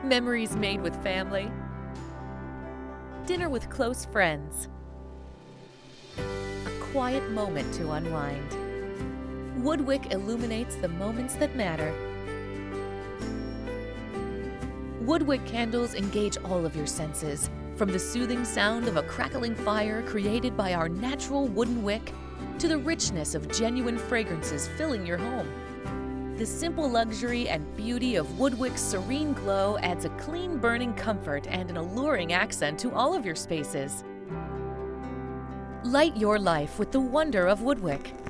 Memories made with family. Dinner with close friends. A quiet moment to unwind. WoodWick illuminates the moments that matter. WoodWick candles engage all of your senses, from the soothing sound of a crackling fire created by our natural wooden wick to the richness of genuine fragrances filling your home. The simple luxury and beauty of WoodWick's serene glow adds a clean burning comfort and an alluring accent to all of your spaces. Light your life with the wonder of WoodWick.